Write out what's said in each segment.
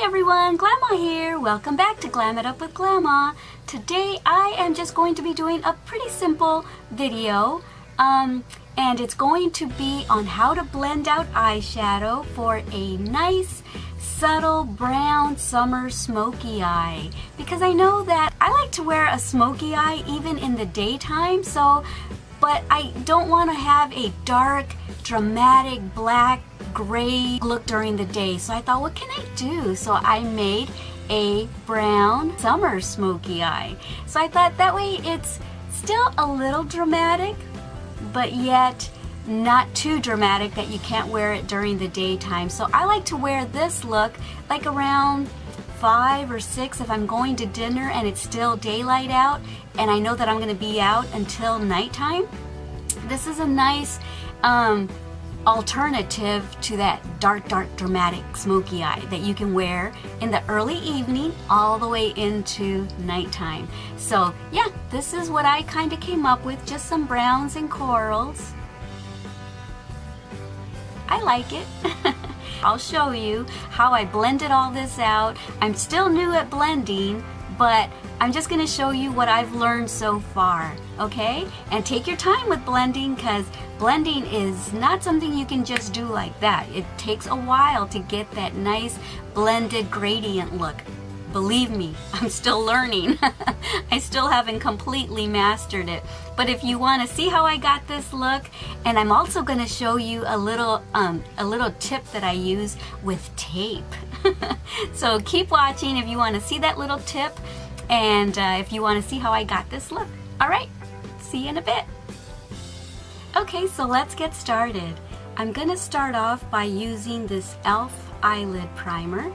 Hi everyone, Glama here. Welcome back to Glam It Up with Glama. Today I am just going to be doing a pretty simple video and it's going to be on how to blend out eyeshadow for a nice subtle brown summer smoky eye, because I know that I like to wear a smoky eye even in the daytime, but I don't want to have a dark dramatic black gray look during the day. So I thought, what can I do? So I made a brown summer smoky eye. So I thought that way it's still a little dramatic, but yet not too dramatic that you can't wear it during the daytime. So I like to wear this look like around 5 or 6 if I'm going to dinner and it's still daylight out and I know that I'm going to be out until nighttime. This is a nice alternative to that dark dramatic smoky eye that you can wear in the early evening all the way into nighttime. So yeah, this is what I kind of came up with, just some browns and corals. I like it. I'll show you how I blended all this out. I'm still new at blending, but I'm just going to show you what I've learned so far, okay? And take your time with blending, because blending is not something you can just do like that. It takes a while to get that nice blended gradient look. Believe me, I'm still learning. I still haven't completely mastered it. But if you want to see how I got this look, and I'm also going to show you a little tip that I use with tape. So keep watching if you want to see that little tip, and if you want to see how I got this look. All right, see you in a bit. Okay, so let's get started. I'm going to start off by using this e.l.f. eyelid primer.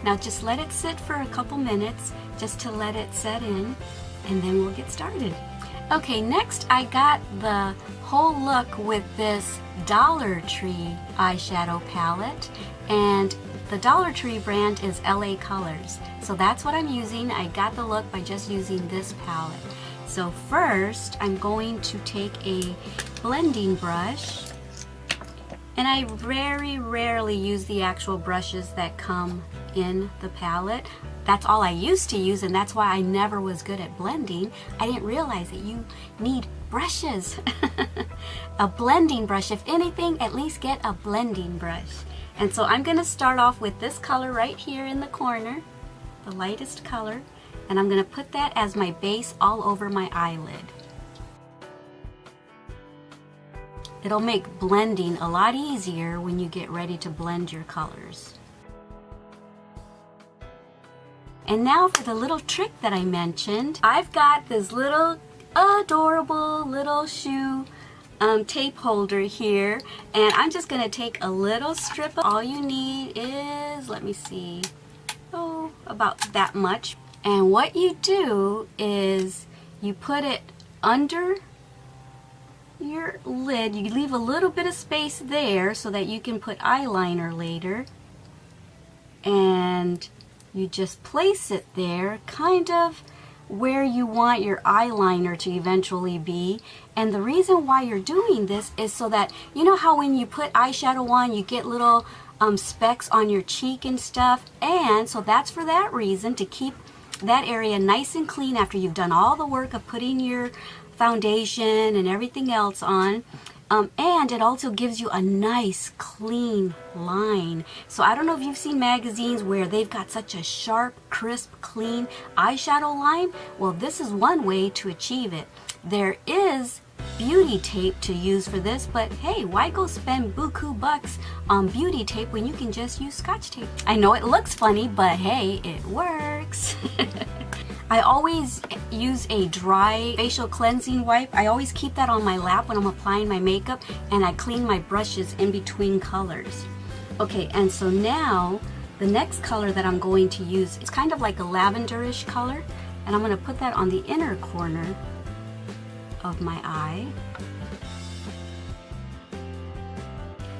Now just let it sit for a couple minutes just to let it set in, and then we'll get started. Okay, next I got the whole look with this Dollar Tree eyeshadow palette, and the Dollar Tree brand is LA Colors. So that's what I'm using. I got the look by just using this palette. So first I'm going to take a blending brush, and I very rarely use the actual brushes that come in the palette. That's all I used to use, and that's why I never was good at blending. I didn't realize that you need brushes. A blending brush. If anything, at least get a blending brush. And so I'm going to start off with this color right here in the corner, the lightest color, and I'm going to put that as my base all over my eyelid. It'll make blending a lot easier when you get ready to blend your colors. And now for the little trick that I mentioned. I've got this little adorable little shoe tape holder here, and I'm just going to take a little strip. All you need is, let me see, about that much. And what you do is you put it under your lid. You leave a little bit of space there so that you can put eyeliner later, and you just place it there kind of where you want your eyeliner to eventually be. And the reason why you're doing this is so that, you know how when you put eyeshadow on you get little specks on your cheek and stuff, and so that's for that reason, to keep that area nice and clean after you've done all the work of putting your foundation and everything else on. And it also gives you a nice clean line. So I don't know if you've seen magazines where they've got such a sharp, crisp, clean eyeshadow line. Well, this is one way to achieve it. There is beauty tape to use for this, but hey, why go spend buku bucks on beauty tape when you can just use Scotch tape? I know it looks funny, but hey, it works. I always use a dry facial cleansing wipe. I always keep that on my lap when I'm applying my makeup, and I clean my brushes in between colors. Okay, and so now the next color that I'm going to use, it's kind of like a lavenderish color, and I'm going to put that on the inner corner of my eye.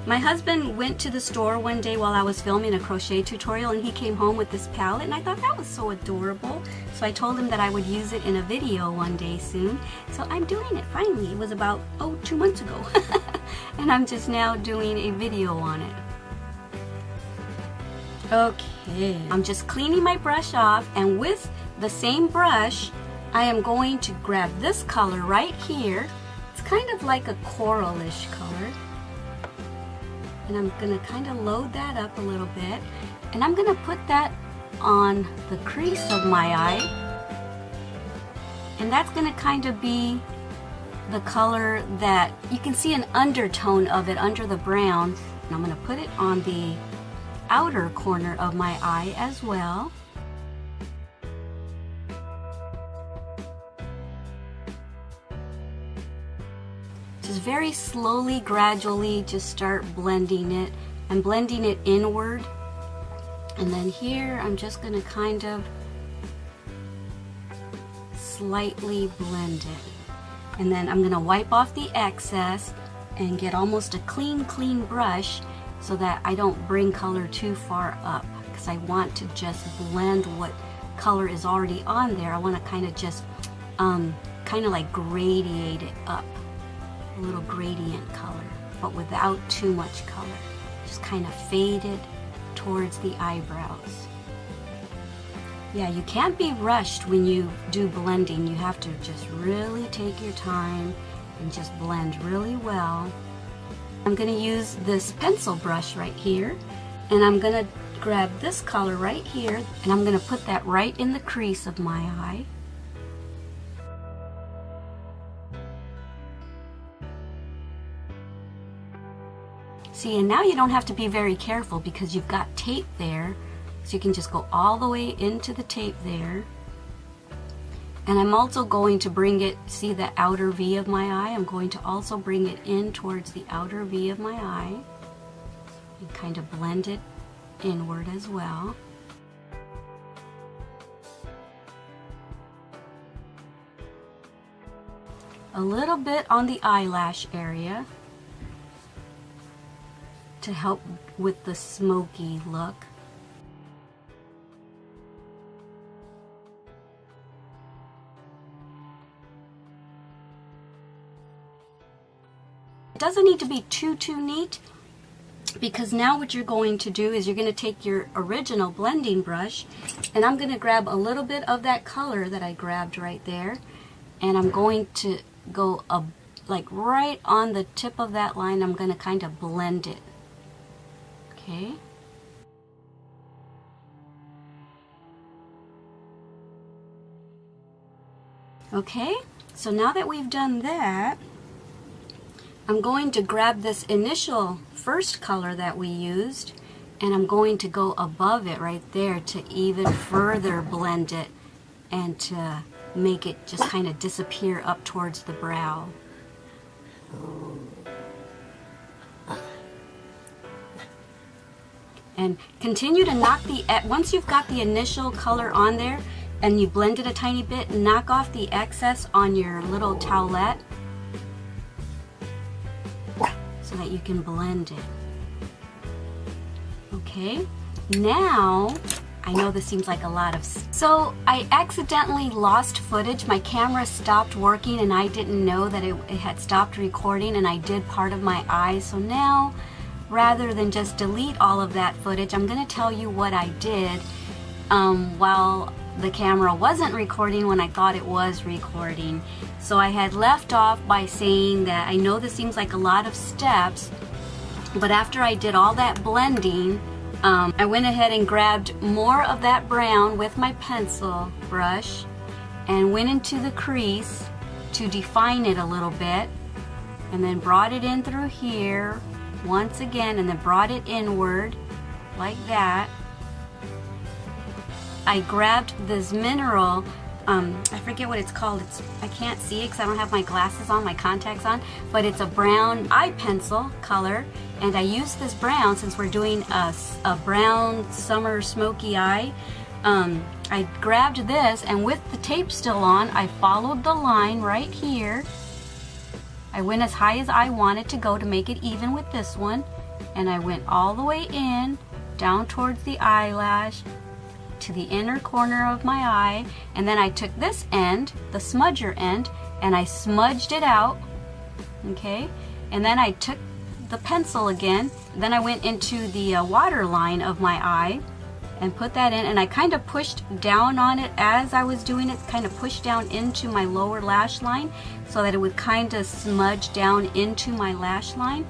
My husband went to the store one day while I was filming a crochet tutorial, and he came home with this palette, and I thought that was so adorable. So I told him that I would use it in a video one day soon. So I'm doing it finally. It was about, 2 months ago. And I'm just now doing a video on it. Okay, I'm just cleaning my brush off, and with the same brush, I am going to grab this color right here. It's kind of like a coralish color. And I'm going to kind of load that up a little bit. And I'm going to put that on the crease of my eye. And that's going to kind of be the color that you can see an undertone of it under the brown. And I'm going to put it on the outer corner of my eye as well. Just very slowly, gradually, just start blending it. I'm blending it inward. And then here, I'm just going to kind of slightly blend it. And then I'm going to wipe off the excess and get almost a clean brush so that I don't bring color too far up, because I want to just blend what color is already on there. I want to kind of just kind of like gradiate it up. A little gradient color, but without too much color. Just kind of fade it towards the eyebrows. Yeah, you can't be rushed when you do blending. You have to just really take your time and just blend really well. I'm going to use this pencil brush right here, and I'm going to grab this color right here, and I'm going to put that right in the crease of my eye. See, and now you don't have to be very careful because you've got tape there, so you can just go all the way into the tape there. And I'm also going to bring it, see the outer V of my eye? I'm going to also bring it in towards the outer V of my eye and kind of blend it inward as well. A little bit on the eyelash area to help with the smoky look. It doesn't need to be too neat, because now what you're going to do is you're going to take your original blending brush, and I'm going to grab a little bit of that color that I grabbed right there, and I'm going to go like right on the tip of that line. I'm going to kind of blend it. Okay. Okay, so now that we've done that, I'm going to grab this initial first color that we used, and I'm going to go above it right there to even further blend it and to make it just kind of disappear up towards the brow. And continue to knock once you've got the initial color on there and you blend it a tiny bit, knock off the excess on your little towelette so that you can blend it. Okay, now I know this seems like a lot of so I accidentally lost footage. My camera stopped working and I didn't know that it had stopped recording, and I did part of my eye. So now, rather than just delete all of that footage, I'm going to tell you what I did while the camera wasn't recording when I thought it was recording. So I had left off by saying that I know this seems like a lot of steps, but after I did all that blending, I went ahead and grabbed more of that brown with my pencil brush and went into the crease to define it a little bit, and then brought it in through here once again, and then brought it inward like that. I grabbed this mineral, I forget what it's called. I can't see it because I don't have my glasses on, my contacts on, but it's a brown eye pencil color, and I used this brown since we're doing a brown summer smoky eye. I grabbed this, and with the tape still on, I followed the line right here. I went as high as I wanted to go to make it even with this one, and I went all the way in, down towards the eyelash, to the inner corner of my eye, and then I took this end, the smudger end, and I smudged it out, okay? And then I took the pencil again, then I went into the water line of my eye and put that in, and I kind of pushed down on it as I was doing it, kind of pushed down into my lower lash line so that it would kind of smudge down into my lash line.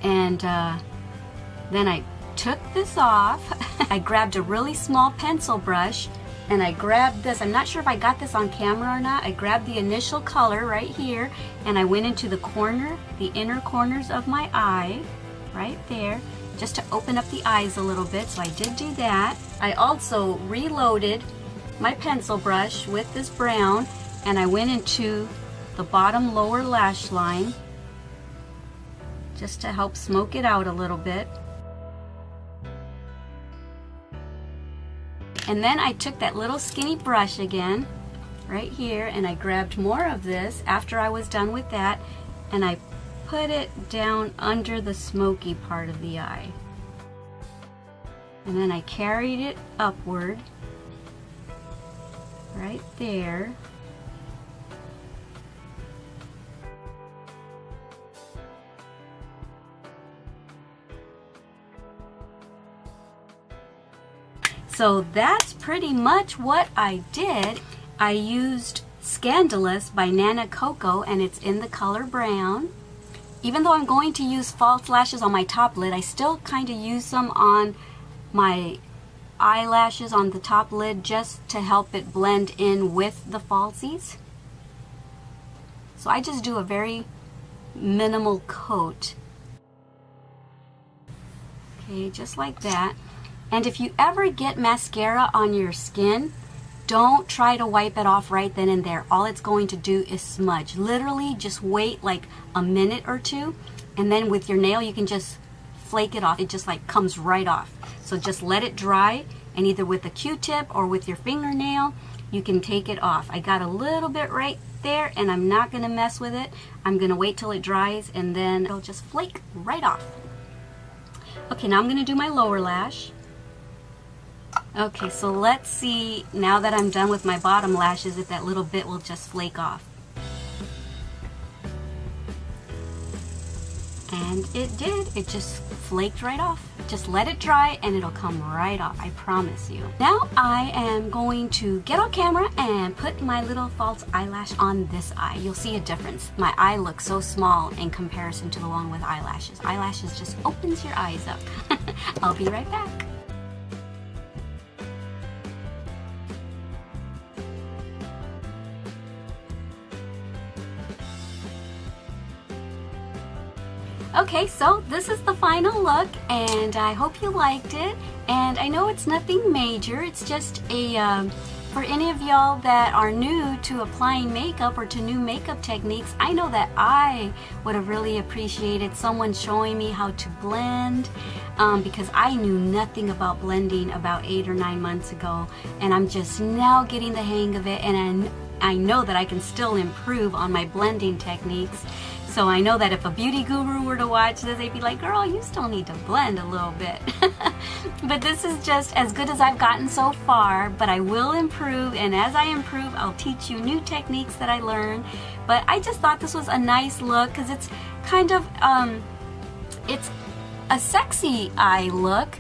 And then I took this off. I grabbed a really small pencil brush and I grabbed this. I'm not sure if I got this on camera or not. I grabbed the initial color right here and I went into the corner, the inner corners of my eye, right there, just to open up the eyes a little bit. So I did do that. I also reloaded my pencil brush with this brown and I went into the bottom lower lash line just to help smoke it out a little bit. And then I took that little skinny brush again, right here, and I grabbed more of this after I was done with that, and I put it down under the smoky part of the eye. And then I carried it upward, right there. So that's pretty much what I did. I used Scandalous by Nana Coco and it's in the color brown. Even though I'm going to use false lashes on my top lid, I still kind of use some on my eyelashes on the top lid just to help it blend in with the falsies. So I just do a very minimal coat. Okay, just like that. And if you ever get mascara on your skin, don't try to wipe it off right then and there. All it's going to do is smudge. Literally just wait like a minute or two, and then with your nail you can just flake it off. It just like comes right off. So just let it dry, and either with a Q-tip or with your fingernail you can take it off. I got a little bit right there and I'm not going to mess with it. I'm going to wait till it dries and then it'll just flake right off. Okay, now I'm going to do my lower lash. Okay, so let's see now that I'm done with my bottom lashes if that little bit will just flake off. And it did. It just flaked right off. Just let it dry and it'll come right off, I promise you. Now I am going to get on camera and put my little false eyelash on this eye. You'll see a difference. My eye looks so small in comparison to the one with eyelashes. Eyelashes just opens your eyes up. I'll be right back. Okay, so this is the final look and I hope you liked it. And I know it's nothing major, it's just a, for any of y'all that are new to applying makeup or to new makeup techniques, I know that I would have really appreciated someone showing me how to blend because I knew nothing about blending about 8 or 9 months ago, and I'm just now getting the hang of it, and I know that I can still improve on my blending techniques. So I know that if a beauty guru were to watch this, they'd be like, girl, you still need to blend a little bit. But this is just as good as I've gotten so far, but I will improve, and as I improve, I'll teach you new techniques that I learned. But I just thought this was a nice look because it's kind of, it's a sexy eye look,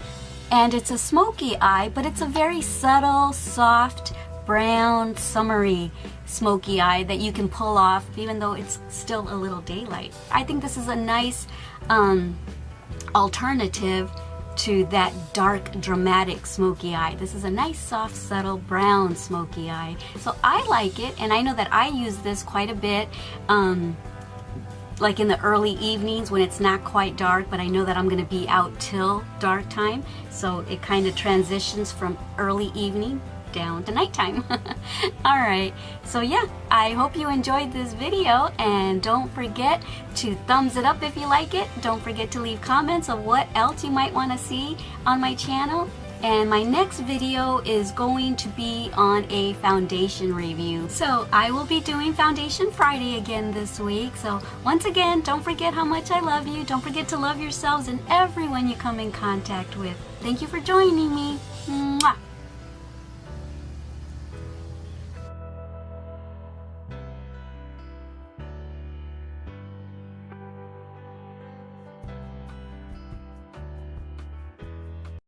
and it's a smoky eye, but it's a very subtle, soft, brown, summery smoky eye that you can pull off even though it's still a little daylight. I think this is a nice alternative to that dark, dramatic smoky eye. This is a nice, soft, subtle brown smoky eye. So I like it, and I know that I use this quite a bit like in the early evenings when it's not quite dark, but I know that I'm going to be out till dark time, so it kind of transitions from early evening down to nighttime. Alright, so yeah, I hope you enjoyed this video, and don't forget to thumbs it up if you like it. Don't forget to leave comments of what else you might want to see on my channel, And my next video is going to be on a foundation review. So I will be doing Foundation Friday again this week. So once again, don't forget how much I love you. Don't forget to love yourselves and everyone you come in contact with. Thank you for joining me.